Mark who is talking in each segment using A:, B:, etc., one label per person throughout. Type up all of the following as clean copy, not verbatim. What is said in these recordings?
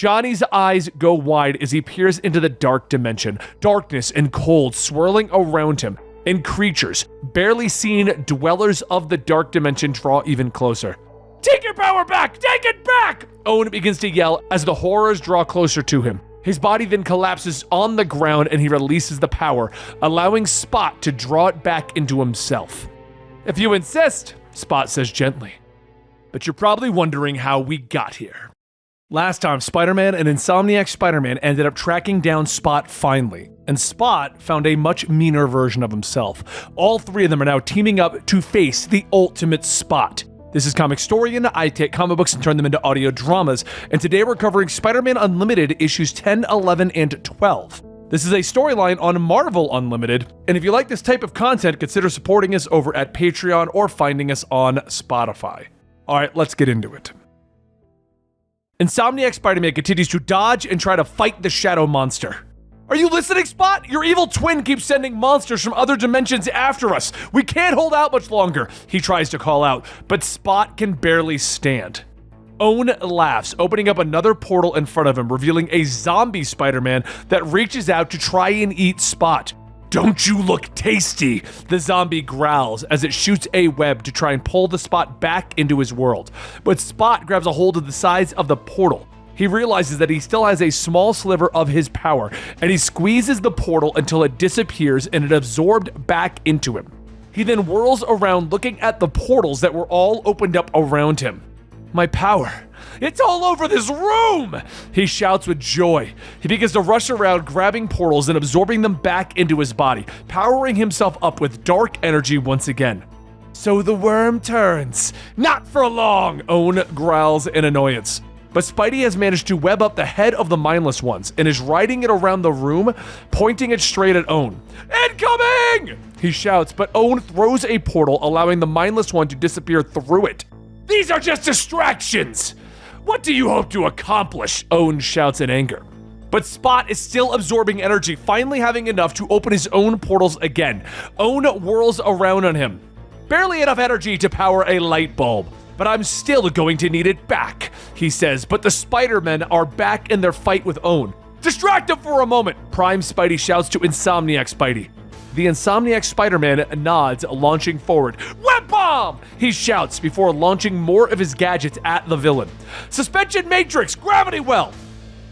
A: Johnny's eyes go wide as he peers into the dark dimension, darkness and cold swirling around him, and creatures, barely seen dwellers of the dark dimension, draw even closer. Take your power back! Take it back! Owen begins to yell as the horrors draw closer to him. His body then collapses on the ground and he releases the power, allowing Spot to draw it back into himself. If you insist, Spot says gently. But you're probably wondering how we got here. Last time, Spider-Man and Insomniac Spider-Man ended up tracking down Spot finally, and Spot found a much meaner version of himself. All three of them are now teaming up to face the ultimate Spot. This is Comicstorian. I take comic books and turn them into audio dramas, and today we're covering Spider-Man Unlimited issues 10, 11, and 12. This is a storyline on Marvel Unlimited, and if you like this type of content, consider supporting us over at Patreon or finding us on Spotify. Alright, let's get into it. Insomniac Spider-Man continues to dodge and try to fight the shadow monster. Are you listening, Spot? Your evil twin keeps sending monsters from other dimensions after us. We can't hold out much longer, he tries to call out, but Spot can barely stand. Owen laughs, opening up another portal in front of him, revealing a zombie Spider-Man that reaches out to try and eat Spot. Don't you look tasty? The zombie growls as it shoots a web to try and pull the Spot back into his world. But Spot grabs a hold of the sides of the portal. He realizes that he still has a small sliver of his power, and he squeezes the portal until it disappears and it absorbed back into him. He then whirls around looking at the portals that were all opened up around him. My power. It's all over this room! He shouts with joy. He begins to rush around, grabbing portals and absorbing them back into his body, powering himself up with dark energy once again. So the worm turns. Not for long, Owen growls in annoyance. But Spidey has managed to web up the head of the mindless ones and is riding it around the room, pointing it straight at Owen. Incoming! He shouts, but Owen throws a portal, allowing the mindless one to disappear through it. These are just distractions! What do you hope to accomplish? Owen shouts in anger. But Spot is still absorbing energy, finally having enough to open his own portals again. Owen whirls around on him. Barely enough energy to power a light bulb. But I'm still going to need it back, he says, but the Spider-Men are back in their fight with Owen. Distract him for a moment, Prime Spidey shouts to Insomniac Spidey. The Insomniac Spider-Man nods, launching forward. Web bomb! He shouts before launching more of his gadgets at the villain. Suspension matrix, gravity well!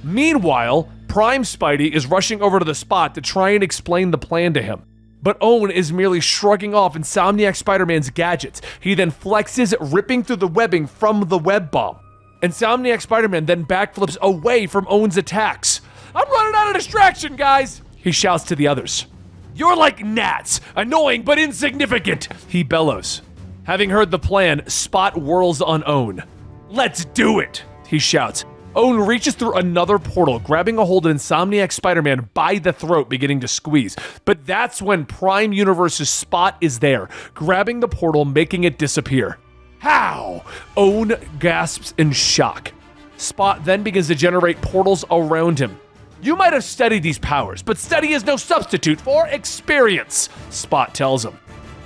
A: Meanwhile, Prime Spidey is rushing over to the Spot to try and explain the plan to him. But Owen is merely shrugging off Insomniac Spider-Man's gadgets. He then flexes, ripping through the webbing from the web bomb. Insomniac Spider-Man then backflips away from Owen's attacks. I'm running out of distraction, guys! He shouts to the others. You're like gnats, annoying but insignificant, he bellows. Having heard the plan, Spot whirls on Owen. Let's do it, he shouts. Owen reaches through another portal, grabbing a hold of Insomniac Spider-Man by the throat, beginning to squeeze. But that's when Prime Universe's Spot is there, grabbing the portal, making it disappear. How? Owen gasps in shock. Spot then begins to generate portals around him. You might have studied these powers, but study is no substitute for experience, Spot tells him.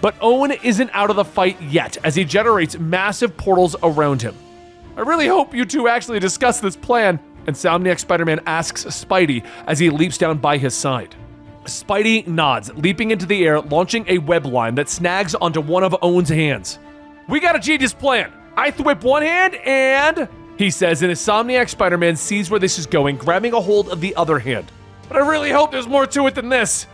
A: But Owen isn't out of the fight yet, as he generates massive portals around him. I really hope you two actually discuss this plan, Insomniac Spider-Man asks Spidey as he leaps down by his side. Spidey nods, leaping into the air, launching a web line that snags onto one of Owen's hands. We got a genius plan. I whip one hand and... he says, and Insomniac Spider-Man sees where this is going, grabbing a hold of the other hand. But I really hope there's more to it than this.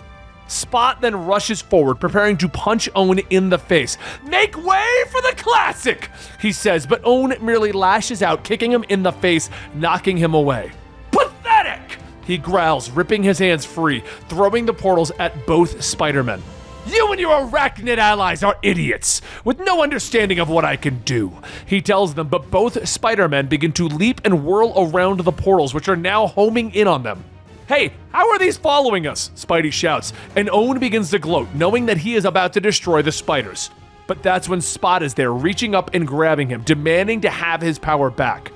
A: Spot then rushes forward, preparing to punch Owen in the face. Make way for the classic, he says, but Owen merely lashes out, kicking him in the face, knocking him away. Pathetic, he growls, ripping his hands free, throwing the portals at both Spider-Men. You and your arachnid allies are idiots, with no understanding of what I can do, he tells them, but both Spider-Men begin to leap and whirl around the portals, which are now homing in on them. Hey, how are these following us? Spidey shouts, and Owen begins to gloat, knowing that he is about to destroy the spiders. But that's when Spot is there, reaching up and grabbing him, demanding to have his power back.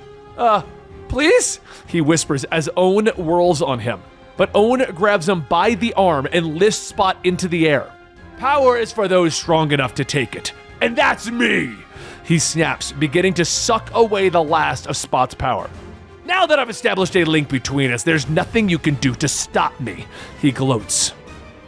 A: Please? He whispers as Owen whirls on him. But Owen grabs him by the arm and lifts Spot into the air. Power is for those strong enough to take it. And that's me! He snaps, beginning to suck away the last of Spot's power. Now that I've established a link between us, there's nothing you can do to stop me, he gloats.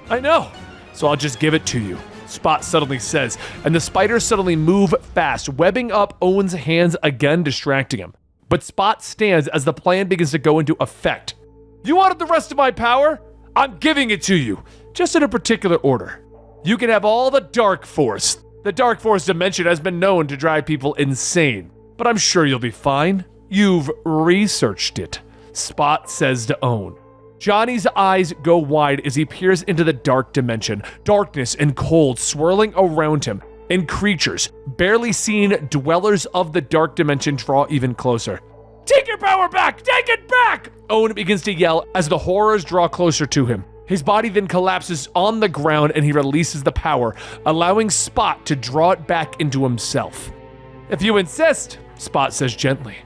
A: I know, so I'll just give it to you, Spot suddenly says, and the spiders suddenly move fast, webbing up Owen's hands again, distracting him. But Spot stands as the plan begins to go into effect. You wanted the rest of my power? I'm giving it to you, just in a particular order. You can have all the Dark Force. The Dark Force dimension has been known to drive people insane, but I'm sure you'll be fine. You've researched it, Spot says to Owen. Johnny's eyes go wide as he peers into the dark dimension, darkness and cold swirling around him, and creatures, barely seen dwellers of the dark dimension, draw even closer. Take your power back! Take it back! Owen begins to yell as the horrors draw closer to him. His body then collapses on the ground and he releases the power, allowing Spot to draw it back into himself. If you insist, Spot says gently.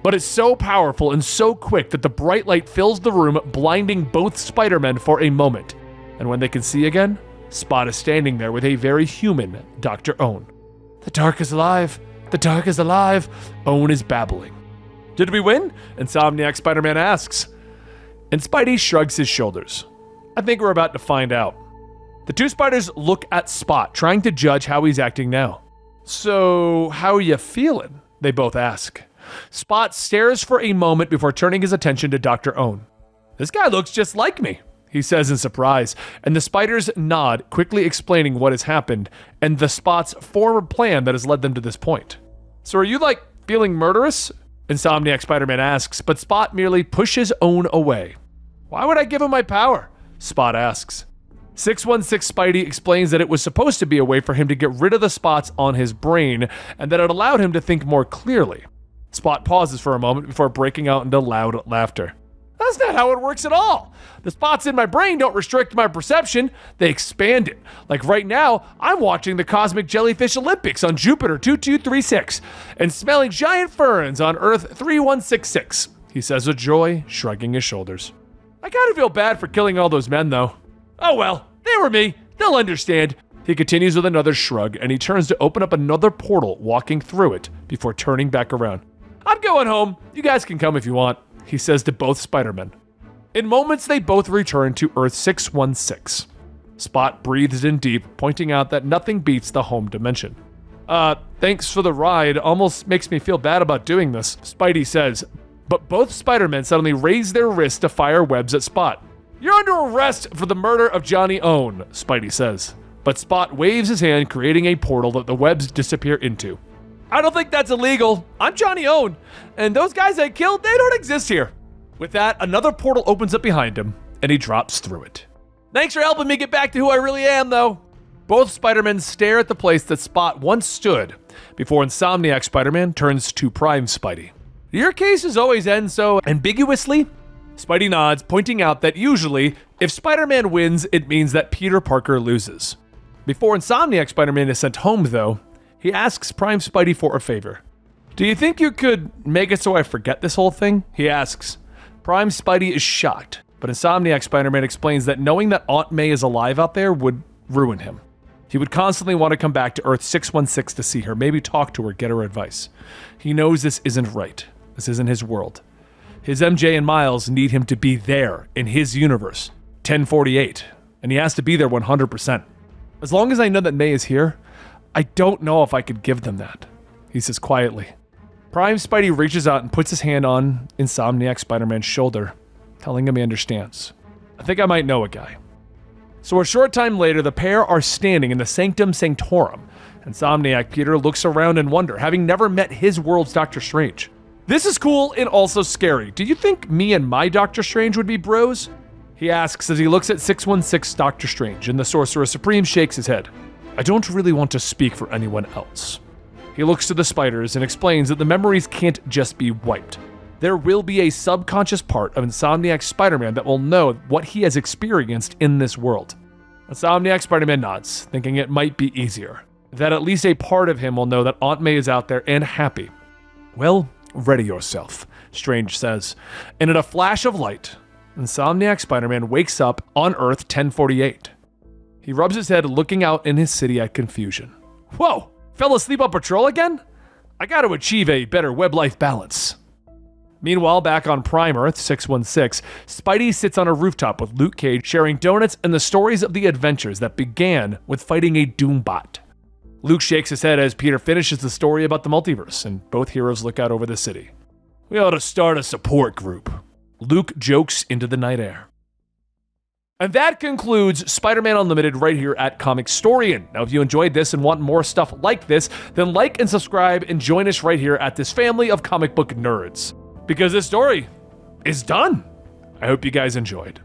A: But it's so powerful and so quick that the bright light fills the room, blinding both Spider-Men for a moment. And when they can see again, Spot is standing there with a very human Dr. Owen. The dark is alive. The dark is alive. Owen is babbling. Did we win? Insomniac Spider-Man asks. And Spidey shrugs his shoulders. I think we're about to find out. The two spiders look at Spot, trying to judge how he's acting now. So, how are you feeling? They both ask. Spot stares for a moment before turning his attention to Dr. Owen. This guy looks just like me, he says in surprise, and the spiders nod, quickly explaining what has happened and the Spot's forward plan that has led them to this point. So are you, feeling murderous? Insomniac Spider-Man asks, but Spot merely pushes Owen away. Why would I give him my power? Spot asks. 616 Spidey explains that it was supposed to be a way for him to get rid of the spots on his brain and that it allowed him to think more clearly. Spot pauses for a moment before breaking out into loud laughter. That's not how it works at all. The spots in my brain don't restrict my perception, they expand it. Like right now, I'm watching the Cosmic Jellyfish Olympics on Jupiter 2236 and smelling giant ferns on Earth 3166, he says with joy, shrugging his shoulders. I kind of feel bad for killing all those men, though. Oh well, they were me. They'll understand. He continues with another shrug, and he turns to open up another portal, walking through it before turning back around. I'm going home. You guys can come if you want, he says to both Spider-Men. In moments, they both return to Earth 616. Spot breathes in deep, pointing out that nothing beats the home dimension. Thanks for the ride. Almost makes me feel bad about doing this, Spidey says. But both Spider-Men suddenly raise their wrists to fire webs at Spot. You're under arrest for the murder of Johnny Owen, Spidey says. But Spot waves his hand, creating a portal that the webs disappear into. I don't think that's illegal. I'm Johnny Owen, and those guys I killed, they don't exist here. With that, another portal opens up behind him, and he drops through it. Thanks for helping me get back to who I really am, though. Both Spider-Men stare at the place that Spot once stood before Insomniac Spider-Man turns to Prime Spidey. Your cases always end so ambiguously? Spidey nods, pointing out that usually, if Spider-Man wins, it means that Peter Parker loses. Before Insomniac Spider-Man is sent home, though, he asks Prime Spidey for a favor. Do you think you could make it so I forget this whole thing? He asks. Prime Spidey is shocked, but Insomniac Spider-Man explains that knowing that Aunt May is alive out there would ruin him. He would constantly want to come back to Earth 616 to see her, maybe talk to her, get her advice. He knows this isn't right. This isn't his world. His MJ and Miles need him to be there in his universe, 1048, and he has to be there 100%. As long as I know that May is here, I don't know if I could give them that, he says quietly. Prime Spidey reaches out and puts his hand on Insomniac Spider-Man's shoulder, telling him he understands. I think I might know a guy. So a short time later, the pair are standing in the Sanctum Sanctorum. Insomniac Peter looks around in wonder, having never met his world's Doctor Strange. This is cool and also scary. Do you think me and my Doctor Strange would be bros? He asks as he looks at 616 Doctor Strange, and the Sorcerer Supreme shakes his head. I don't really want to speak for anyone else. He looks to the spiders and explains that the memories can't just be wiped. There will be a subconscious part of Insomniac Spider-Man that will know what he has experienced in this world. Insomniac Spider-Man nods, thinking it might be easier. That at least a part of him will know that Aunt May is out there and happy. Well, ready yourself, Strange says. And in a flash of light, Insomniac Spider-Man wakes up on Earth 1048. He rubs his head, looking out in his city at confusion. Whoa, fell asleep on patrol again? I gotta achieve a better web-life balance. Meanwhile, back on Prime Earth 616, Spidey sits on a rooftop with Luke Cage sharing donuts and the stories of the adventures that began with fighting a Doombot. Luke shakes his head as Peter finishes the story about the multiverse, and both heroes look out over the city. We ought to start a support group. Luke jokes into the night air. And that concludes Spider-Man Unlimited right here at Comicstorian. Now, if you enjoyed this and want more stuff like this, then like and subscribe and join us right here at this family of comic book nerds. Because this story is done. I hope you guys enjoyed.